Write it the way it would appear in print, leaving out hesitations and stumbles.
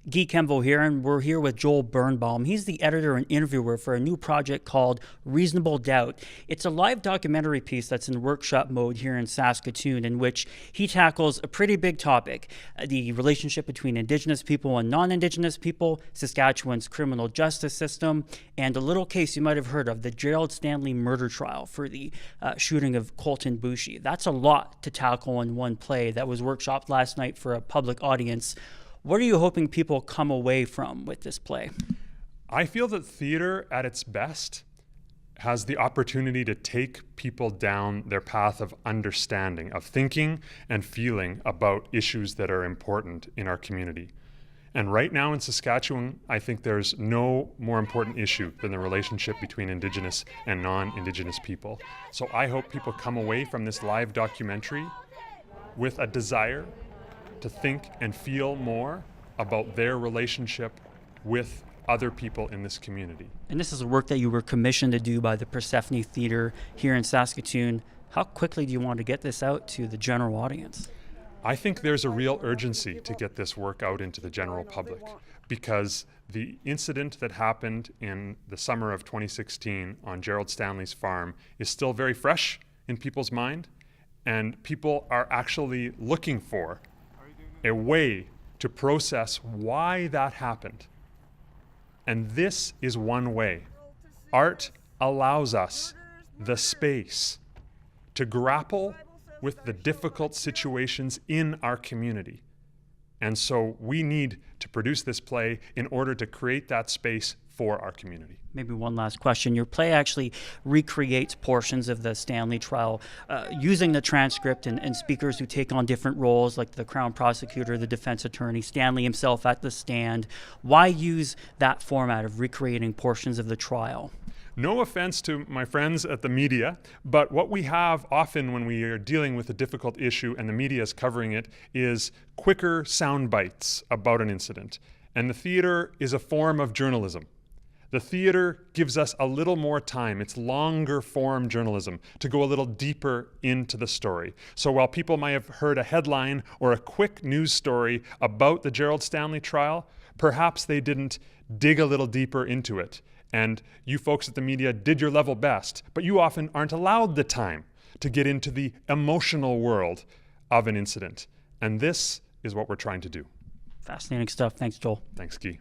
Guy Kemvo here, and we're here with Joel Birnbaum. He's the editor and interviewer for a new project called Reasonable Doubt. It's a live documentary piece that's in workshop mode here in Saskatoon, in which he tackles a pretty big topic: the relationship between Indigenous people and non-Indigenous people, Saskatchewan's criminal justice system, and a little case you might have heard of, the Gerald Stanley murder trial for the shooting of Colton Boushie. That's a lot to tackle in one play that was workshopped last night for a public audience. What are you hoping people come away from with this play? I feel that theater at its best has the opportunity to take people down their path of understanding, of thinking and feeling about issues that are important in our community. And right now in Saskatchewan, I think there's no more important issue than the relationship between Indigenous and non-Indigenous people. So I hope people come away from this live documentary with a desire to think and feel more about their relationship with other people in this community. And this is a work that you were commissioned to do by the Persephone Theatre here in Saskatoon. How quickly do you want to get this out to the general audience? I think there's a real urgency to get this work out into the general public, because the incident that happened in the summer of 2016 on Gerald Stanley's farm is still very fresh in people's mind, and people are actually looking for a way to process why that happened. And this is one way. Art allows us the space to grapple with the difficult situations in our community. And so we need to produce this play in order to create that space for our community. Maybe one last question. Your play actually recreates portions of the Stanley trial using the transcript and speakers who take on different roles, like the Crown Prosecutor, the defense attorney, Stanley himself at the stand. Why use that format of recreating portions of the trial? No offense to my friends at the media, but what we have often when we are dealing with a difficult issue and the media is covering it is quicker sound bites about an incident. And the theater is a form of journalism. The theater gives us a little more time. It's longer form journalism to go a little deeper into the story. So while people might have heard a headline or a quick news story about the Gerald Stanley trial, perhaps they didn't dig a little deeper into it. And you folks at the media did your level best, but you often aren't allowed the time to get into the emotional world of an incident. And this is what we're trying to do. Fascinating stuff. Thanks, Joel. Thanks, Guy.